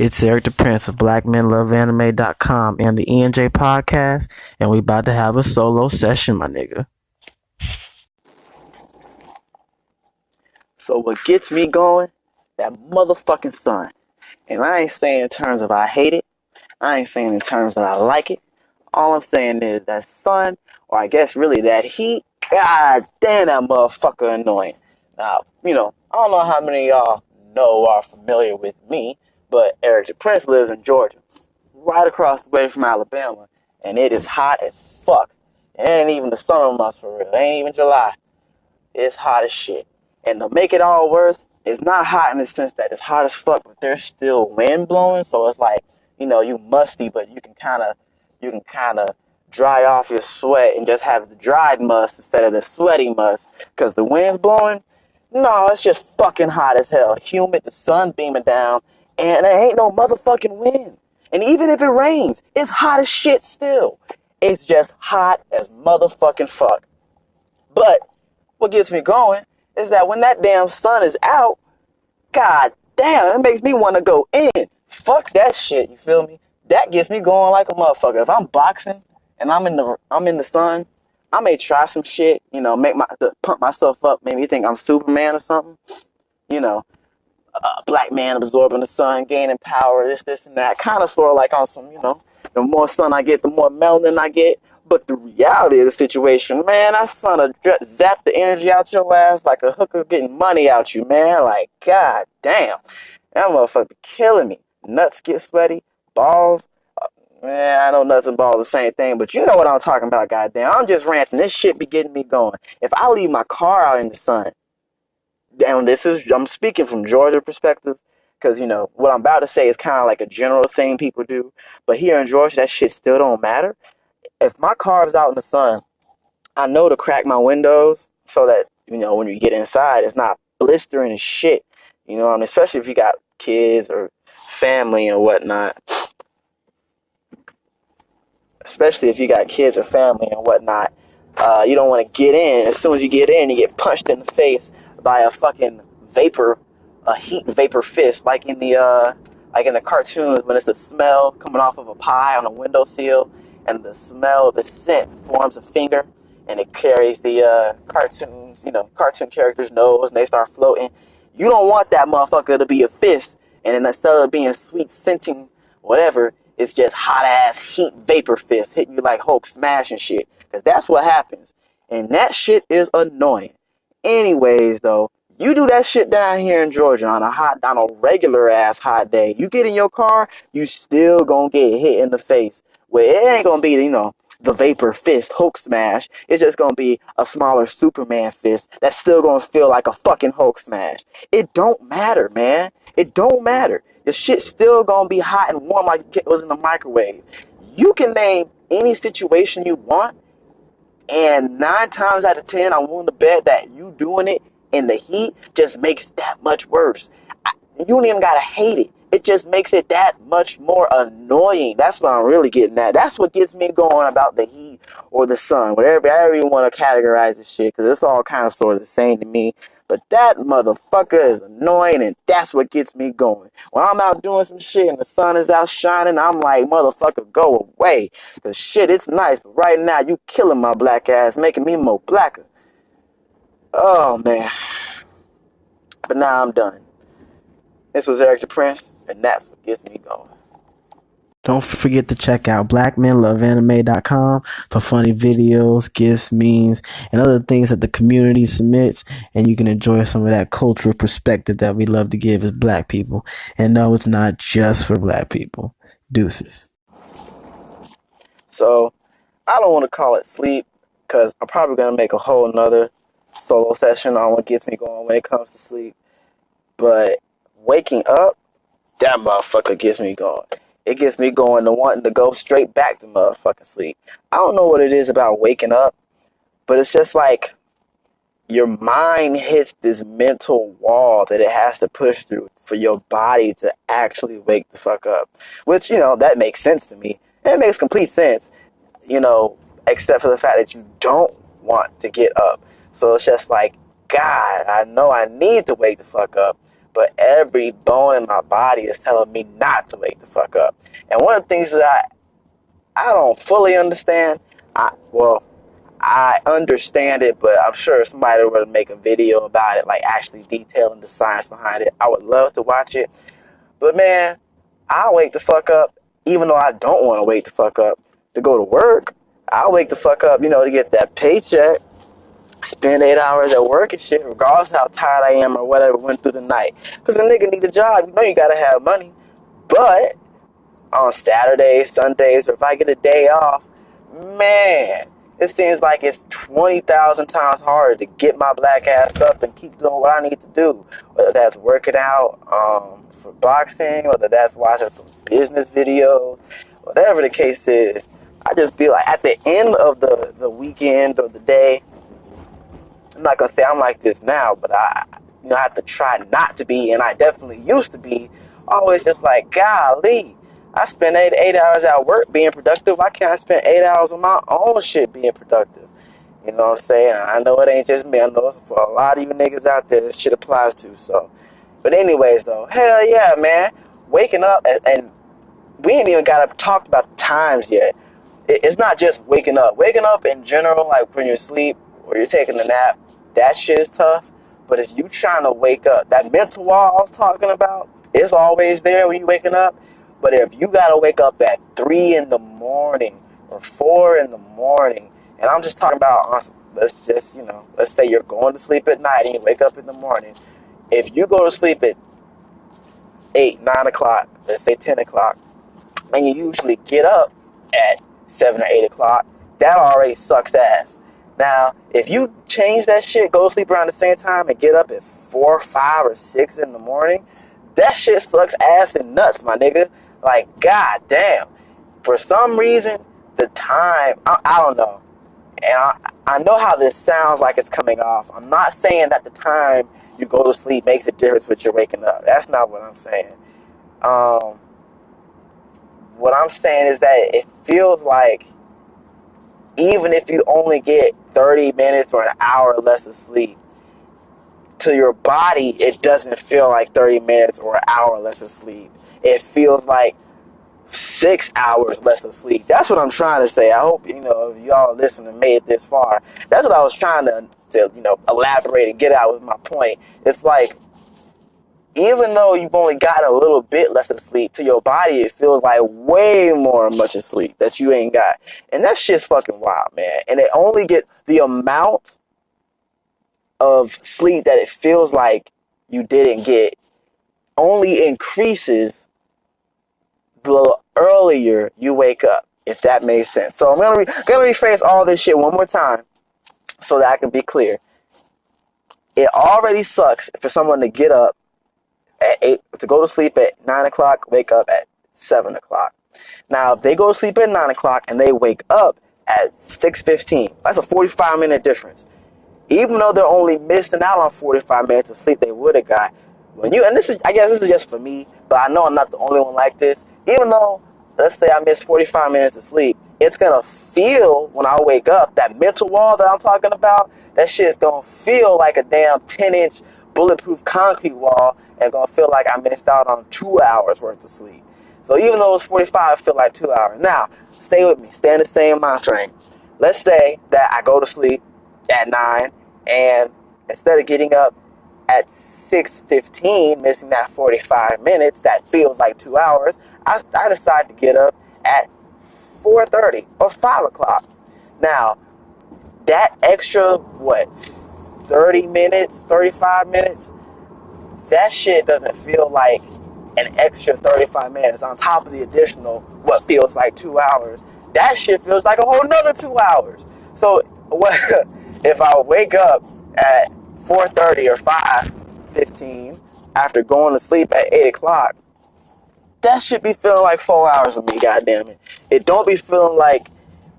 It's Eric the Prince of BlackMenLoveAnime.com and the ENJ podcast, and we about to have a solo session, my nigga. So what gets me going? That motherfucking sun. And I ain't saying in terms of I hate it. I ain't saying in terms that I like it. All I'm saying is that sun, or I guess really that heat, god damn that motherfucker annoying. Now, I don't know how many of y'all know or are familiar with me, but Eric the Prince lives in Georgia, right across the way from Alabama, and it is hot as fuck. It ain't even the summer months for real. It ain't even July. It's hot as shit. And to make it all worse, it's not hot in the sense that it's hot as fuck, but there's still wind blowing, so it's like, you musty, but you can kind of dry off your sweat and just have the dried must instead of the sweaty must, because the wind's blowing. No, it's just fucking hot as hell. Humid, the sun beaming down, and there ain't no motherfucking wind. And even if it rains, it's hot as shit still. It's just hot as motherfucking fuck. But what gets me going is that when that damn sun is out, god damn, it makes me want to go in. Fuck that shit, you feel me? That gets me going like a motherfucker. If I'm boxing and I'm in the sun, I may try some shit, to pump myself up, maybe think I'm Superman or something. Black man absorbing the sun, gaining power, this, and that. Kind of sort of like on some, the more sun I get, the more melanin I get. But the reality of the situation, man, that sun will zap the energy out your ass like a hooker getting money out you, man. Like, god damn. That motherfucker killing me. Nuts get sweaty. Balls. Man, I know nuts and balls the same thing, but you know what I'm talking about, goddamn. I'm just ranting. This shit be getting me going. If I leave my car out in the sun, and I'm speaking from Georgia perspective, because, what I'm about to say is kind of like a general thing people do, but here in Georgia, that shit still don't matter. If my car is out in the sun, I know to crack my windows so that, when you get inside, it's not blistering and shit. Especially if you got kids or family and whatnot. You don't want to get in. As soon as you get in, you get punched in the face by a fucking heat vapor fist, like in the cartoons when it's a smell coming off of a pie on a windowsill, and the smell of the scent forms a finger, and it carries the cartoon character's nose, and they start floating. You don't want that motherfucker to be a fist, and then instead of being sweet scenting whatever, it's just hot ass heat vapor fist hitting you like Hulk smash and shit. Because that's what happens. And that shit is annoying. Anyways, though, you do that shit down here in Georgia on a regular ass hot day. You get in your car, you still gonna get hit in the face. Well, it ain't gonna be, the vapor fist Hulk smash. It's just gonna be a smaller Superman fist that's still gonna feel like a fucking Hulk smash. It don't matter, man. It don't matter. The shit's still gonna be hot and warm like it was in the microwave. You can name any situation you want, and 9 times out of 10, I'm willing to bet that you doing it in the heat just makes that much worse. You don't even gotta hate it. It just makes it that much more annoying. That's what I'm really getting at. That's what gets me going about the heat or the sun, whatever you want to categorize this shit, because it's all kind of sort of the same to me. But that motherfucker is annoying, and that's what gets me going. When I'm out doing some shit and the sun is out shining, I'm like, motherfucker, go away. Because shit, it's nice, but right now you killing my black ass, making me more blacker. Oh, man. But now I'm done. This was Eric the Prince, and that's what gets me going. Don't forget to check out BlackMenLoveAnime.com for funny videos, gifs, memes, and other things that the community submits, and you can enjoy some of that cultural perspective that we love to give as black people. And no, it's not just for black people. Deuces. So, I don't want to call it sleep, because I'm probably going to make a whole nother solo session on what gets me going when it comes to sleep. But waking up, that motherfucker gets me going. It gets me going to wanting to go straight back to motherfucking sleep. I don't know what it is about waking up, but it's just like your mind hits this mental wall that it has to push through for your body to actually wake the fuck up. Which, that makes sense to me. It makes complete sense, except for the fact that you don't want to get up. So it's just like, God, I know I need to wake the fuck up, but every bone in my body is telling me not to wake the fuck up. And one of the things that I don't fully understand, I understand it, but I'm sure somebody would make a video about it, like actually detailing the science behind it. I would love to watch it. But man, I wake the fuck up, even though I don't want to wake the fuck up to go to work. I wake the fuck up, to get that paycheck, spend 8 hours at work and shit, regardless of how tired I am or whatever went through the night. Because a nigga need a job, you gotta have money. But on Saturdays, Sundays, or if I get a day off, man, it seems like it's 20,000 times harder to get my black ass up and keep doing what I need to do. Whether that's working out for boxing, whether that's watching some business videos, whatever the case is. I just be like, at the end of the weekend or the day, I'm not going to say I'm like this now, but I have to try not to be, and I definitely used to be, always just like, golly, I spend 8 hours at work being productive. Why can't I spend 8 hours on my own shit being productive? You know what I'm saying? I know it ain't just me. I know it's for a lot of you niggas out there this shit applies to. So, but anyways, though, hell yeah, man. Waking up, and we ain't even got to talk about the times yet. It's not just waking up. Waking up in general, like when you're asleep or you're taking a nap, that shit is tough. But if you trying to wake up, that mental wall I was talking about, it's always there when you waking up. But if you got to wake up at 3 in the morning or 4 in the morning, and I'm just talking about, let's just, let's say you're going to sleep at night and you wake up in the morning. If you go to sleep at 8, 9 o'clock, let's say 10 o'clock, and you usually get up at 7 or 8 o'clock, that already sucks ass. Now, if you change that shit, go to sleep around the same time and get up at 4, 5, or 6 in the morning, that shit sucks ass and nuts, my nigga. Like, god damn. For some reason, the time, I don't know. And I know how this sounds like it's coming off. I'm not saying that the time you go to sleep makes a difference with your waking up. That's not what I'm saying. What I'm saying is that it feels like even if you only get 30 minutes or an hour less of sleep, to your body, it doesn't feel like 30 minutes or an hour less of sleep. It feels like 6 hours less of sleep. That's what I'm trying to say. I hope, if y'all listen and made it this far. That's what I was trying to elaborate and get out with my point. It's like, even though you've only got a little bit less of sleep, to your body, it feels like way more much of sleep that you ain't got. And that shit's fucking wild, man. And it only get the amount of sleep that it feels like you didn't get only increases the earlier you wake up, if that makes sense. So I'm gonna rephrase all this shit one more time so that I can be clear. It already sucks for someone to get up at 8, to go to sleep at 9 o'clock, wake up at 7 o'clock. Now, if they go to sleep at 9 o'clock and they wake up at 6:15, that's a 45-minute difference. Even though they're only missing out on 45 minutes of sleep they would have got. I guess this is just for me, but I know I'm not the only one like this. Even though, let's say I miss 45 minutes of sleep, it's going to feel, when I wake up, that mental wall that I'm talking about, that shit's going to feel like a damn 10-inch bulletproof concrete wall and going to feel like I missed out on 2 hours worth of sleep. So even though it's 45, I feel like 2 hours. Now, stay with me. Stay in the same mind frame. Let's say that I go to sleep at 9, and instead of getting up at 6:15, missing that 45 minutes, that feels like 2 hours, I decide to get up at 4:30 or 5 o'clock. Now, that extra, 30 minutes, 35 minutes, that shit doesn't feel like an extra 35 minutes on top of the additional, what feels like 2 hours. That shit feels like a whole nother 2 hours. So, what if I wake up at 4:30 or 5:15 after going to sleep at 8 o'clock? That should be feeling like 4 hours of me, goddammit. It don't be feeling like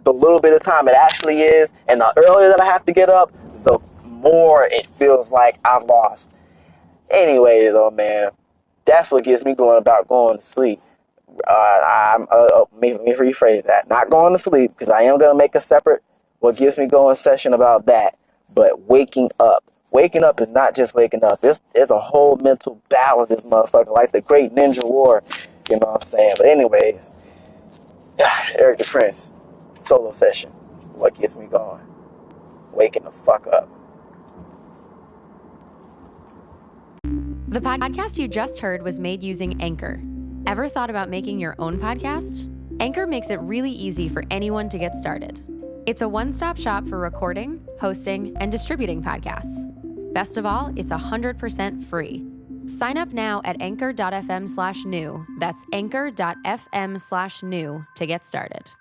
the little bit of time it actually is, and the earlier that I have to get up, the more it feels like I've lost. Anyway, though, man, that's what gets me going about going to sleep. Let me rephrase that. Not going to sleep, because I am going to make a separate what gets me going session about that. But waking up. waking up is not just waking up. It's a whole mental balance, this motherfucker, like the great ninja war. You know what I'm saying? But anyways, Eric the Prince, solo session. What gets me going? Waking the fuck up. The podcast you just heard was made using Anchor. Ever thought about making your own podcast? Anchor makes it really easy for anyone to get started. It's a one-stop shop for recording, hosting, and distributing podcasts. Best of all, it's 100% free. Sign up now at anchor.fm/new. That's anchor.fm/new to get started.